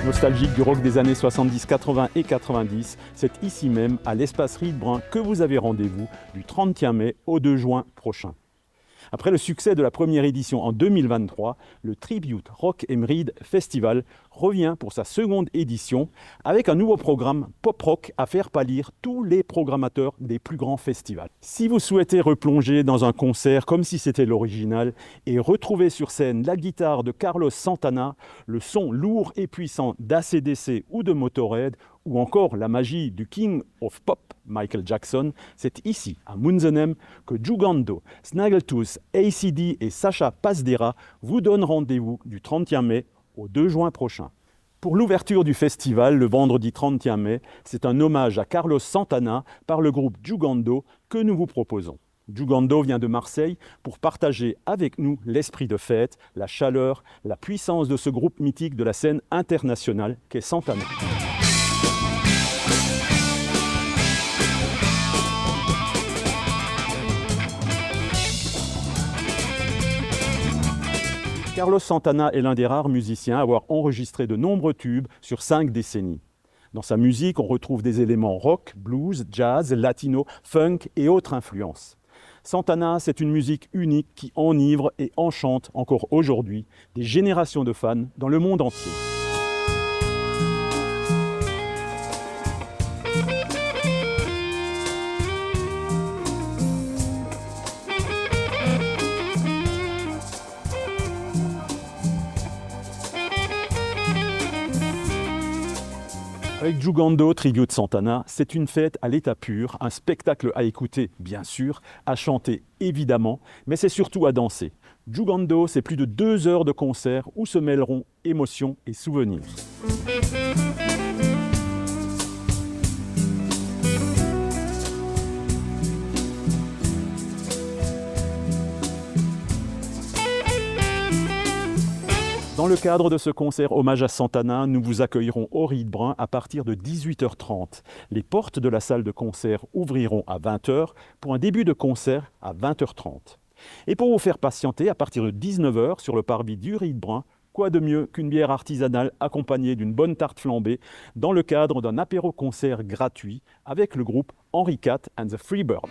Nostalgique du rock des années 70, 80 et 90, c'est ici même, à l'Espace Riedbrun, que vous avez rendez-vous du 30 mai au 2 juin prochain. Après le succès de la première édition en 2023, le Tribute Rock Emerald Festival revient pour sa seconde édition avec un nouveau programme pop-rock à faire pâlir tous les programmateurs des plus grands festivals. Si vous souhaitez replonger dans un concert comme si c'était l'original et retrouver sur scène la guitare de Carlos Santana, le son lourd et puissant d'ACDC ou de Motorhead, ou encore la magie du King of Pop, Michael Jackson, c'est ici, à Munzenem, que Jugando, Snaggletooth, ACD et Sacha Pasdera vous donnent rendez-vous du 31 mai au 2 juin prochain. Pour l'ouverture du festival, le vendredi 31 mai, c'est un hommage à Carlos Santana par le groupe Jugando que nous vous proposons. Jugando vient de Marseille pour partager avec nous l'esprit de fête, la chaleur, la puissance de ce groupe mythique de la scène internationale qu'est Santana. Carlos Santana est l'un des rares musiciens à avoir enregistré de nombreux tubes sur 5 décennies. Dans sa musique, on retrouve des éléments rock, blues, jazz, latino, funk et autres influences. Santana, c'est une musique unique qui enivre et enchante encore aujourd'hui des générations de fans dans le monde entier. Avec Jugando Tribute Santana, c'est une fête à l'état pur, un spectacle à écouter, bien sûr, à chanter, évidemment, mais c'est surtout à danser. Jugando, c'est plus de 2 heures de concert où se mêleront émotions et souvenirs. Dans le cadre de ce concert hommage à Santana, nous vous accueillerons au Riedbrun à partir de 18h30. Les portes de la salle de concert ouvriront à 20h pour un début de concert à 20h30. Et pour vous faire patienter, à partir de 19h sur le parvis du Riedbrun, quoi de mieux qu'une bière artisanale accompagnée d'une bonne tarte flambée dans le cadre d'un apéro-concert gratuit avec le groupe Henri IV and the Freebirds.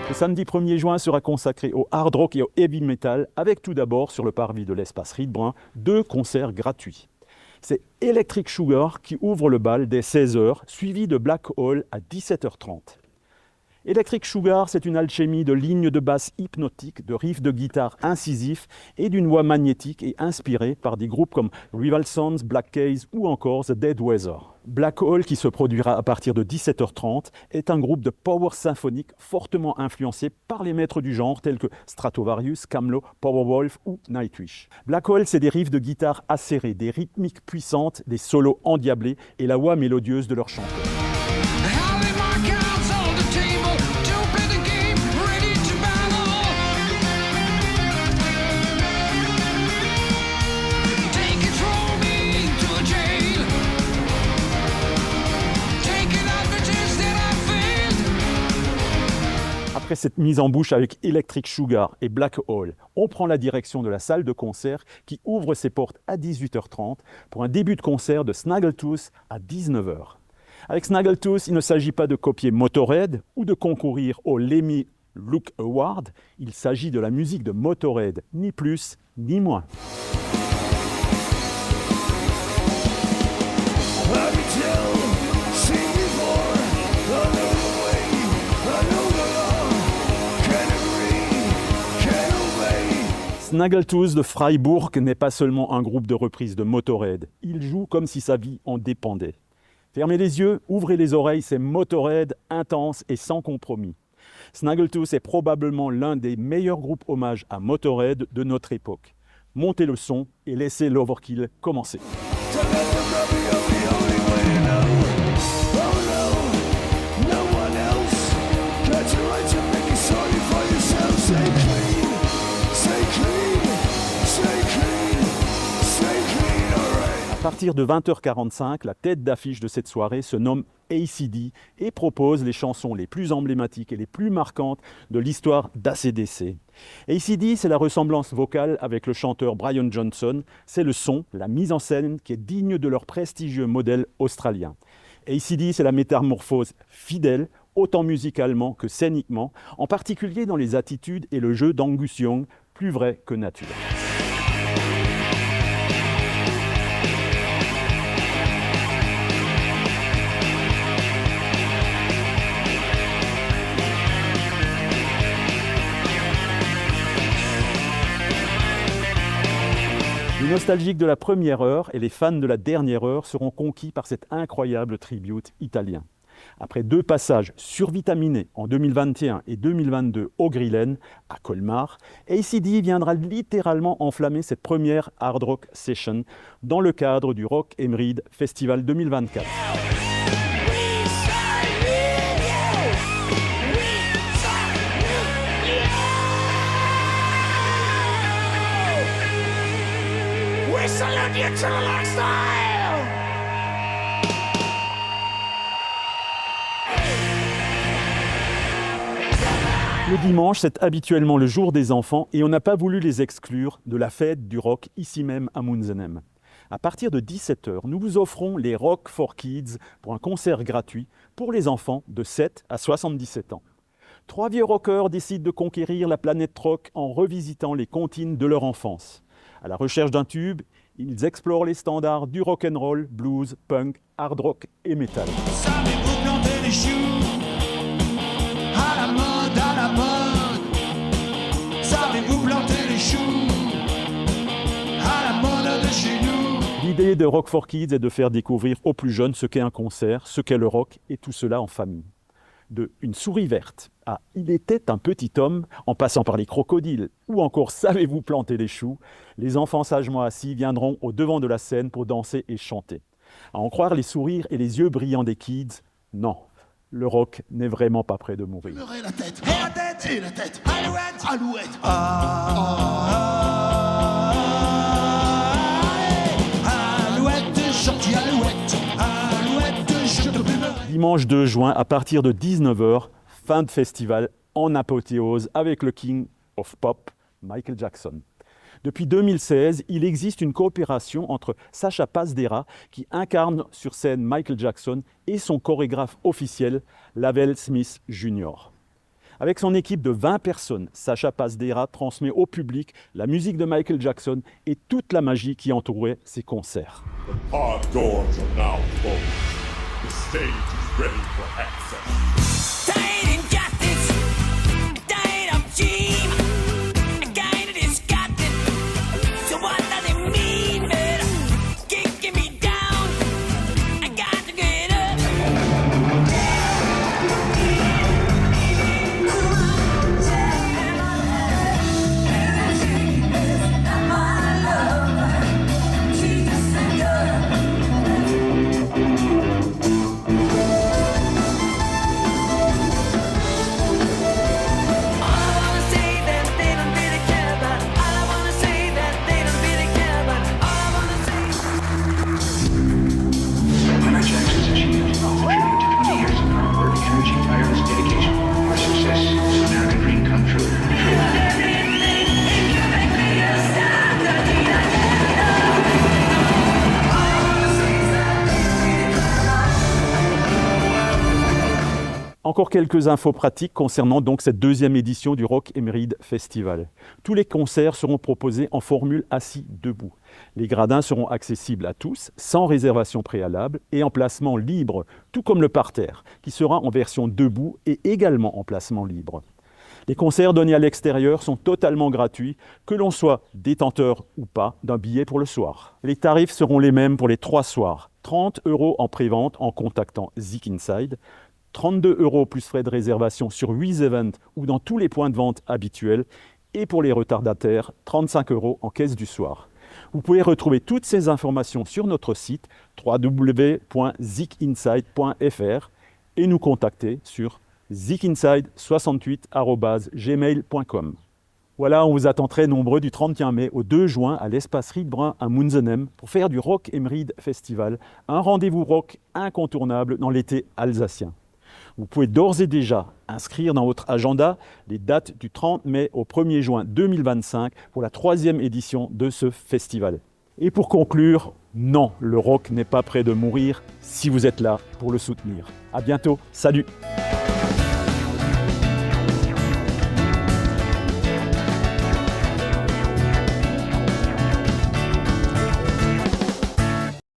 Le samedi 1er juin sera consacré au hard rock et au heavy metal, avec tout d'abord, sur le parvis de l'Espace Riedbrun, 2 concerts gratuits. C'est Electric Sugar qui ouvre le bal dès 16h, suivi de Black Hole à 17h30. Electric Sugar, c'est une alchimie de lignes de basse hypnotiques, de riffs de guitare incisifs et d'une voix magnétique et inspirée par des groupes comme Rival Sons, Black Keys ou encore The Dead Weather. Black Hole, qui se produira à partir de 17h30, est un groupe de power symphonique fortement influencé par les maîtres du genre tels que Stratovarius, Camlo, Powerwolf ou Nightwish. Black Hole, c'est des riffs de guitare acérés, des rythmiques puissantes, des solos endiablés et la voix mélodieuse de leurs chanteurs. Après cette mise en bouche avec Electric Sugar et Black Hole, on prend la direction de la salle de concert qui ouvre ses portes à 18h30 pour un début de concert de Snaggletooth à 19h. Avec Snaggletooth, il ne s'agit pas de copier Motorhead ou de concourir au Lemmy Look Award, il s'agit de la musique de Motorhead, ni plus ni moins. Snaggletooth de Freiburg n'est pas seulement un groupe de reprises de Motorhead, il joue comme si sa vie en dépendait. Fermez les yeux, ouvrez les oreilles, c'est Motorhead intense et sans compromis. Snaggletooth est probablement l'un des meilleurs groupes hommages à Motorhead de notre époque. Montez le son et laissez l'Overkill commencer. That's your right to make it sorry for yourselves. partir de 20h45, la tête d'affiche de cette soirée se nomme AC/DC et propose les chansons les plus emblématiques et les plus marquantes de l'histoire d'ACDC. AC/DC, c'est la ressemblance vocale avec le chanteur Brian Johnson, c'est le son, la mise en scène qui est digne de leur prestigieux modèle australien. AC/DC, c'est la métamorphose fidèle, autant musicalement que scéniquement, en particulier dans les attitudes et le jeu d'Angus Young, plus vrai que nature. Les nostalgiques de la première heure et les fans de la dernière heure seront conquis par cet incroyable tribute italien. Après 2 passages survitaminés en 2021 et 2022 au Grillen, à Colmar, AC/DC viendra littéralement enflammer cette première Hard Rock Session dans le cadre du Rock Emerald Festival 2024. Le dimanche, c'est habituellement le jour des enfants et on n'a pas voulu les exclure de la fête du rock ici même à Munzenem. À partir de 17h, nous vous offrons les Rock for Kids pour un concert gratuit pour les enfants de 7 à 77 ans. 3 vieux rockers décident de conquérir la planète rock en revisitant les comptines de leur enfance. À la recherche d'un tube, ils explorent les standards du rock'n'roll, blues, punk, hard rock et metal. Savez-vous planter les choux à la mode, à la mode? Savez-vous planter les choux à la mode de chez nous? L'idée de Rock for Kids est de faire découvrir aux plus jeunes ce qu'est un concert, ce qu'est le rock et tout cela en famille. De Une souris verte à Il était un petit homme, en passant par les crocodiles, ou encore Savez-vous planter les choux, les enfants sagement assis viendront au devant de la scène pour danser et chanter. À en croire les sourires et les yeux brillants des kids, non, le rock n'est vraiment pas près de mourir. La tête, et la tête, et la tête, alouette, alouette, alouette, gentille alouette, alouette, je te plume. Dimanche 2 juin, à partir de 19h, fin de festival en apothéose avec le King of Pop, Michael Jackson. Depuis 2016, il existe une coopération entre Sacha Pasdera, qui incarne sur scène Michael Jackson, et son chorégraphe officiel, Lavelle Smith Jr. Avec son équipe de 20 personnes, Sacha Pasdera transmet au public la musique de Michael Jackson et toute la magie qui entourait ses concerts. Hard doors are now closed. The stage is ready for access. Tight injustice, tight of cheap, a kind of disgusting. So what does it mean, man? Kicking me down, I got to get up. Encore quelques infos pratiques concernant donc cette deuxième édition du Rock Emerald Festival. Tous les concerts seront proposés en formule assis debout. Les gradins seront accessibles à tous, sans réservation préalable et en placement libre, tout comme le parterre, qui sera en version debout et également en placement libre. Les concerts donnés à l'extérieur sont totalement gratuits, que l'on soit détenteur ou pas d'un billet pour le soir. Les tarifs seront les mêmes pour les 3 soirs. 30 € en prévente en contactant Zik Inside, 32 € plus frais de réservation sur WizEvent ou dans tous les points de vente habituels, et pour les retardataires, 35 € en caisse du soir. Vous pouvez retrouver toutes ces informations sur notre site www.zikinside.fr et nous contacter sur zikinside68@gmail.com. Voilà, on vous attend très nombreux du 31 mai au 2 juin à l'espace Riedbrun à Munzenem pour faire du Rock Emerald Festival, un rendez-vous rock incontournable dans l'été alsacien. Vous pouvez d'ores et déjà inscrire dans votre agenda les dates du 30 mai au 1er juin 2025 pour la 3e édition de ce festival. Et pour conclure, non, le rock n'est pas prêt de mourir si vous êtes là pour le soutenir. À bientôt, salut!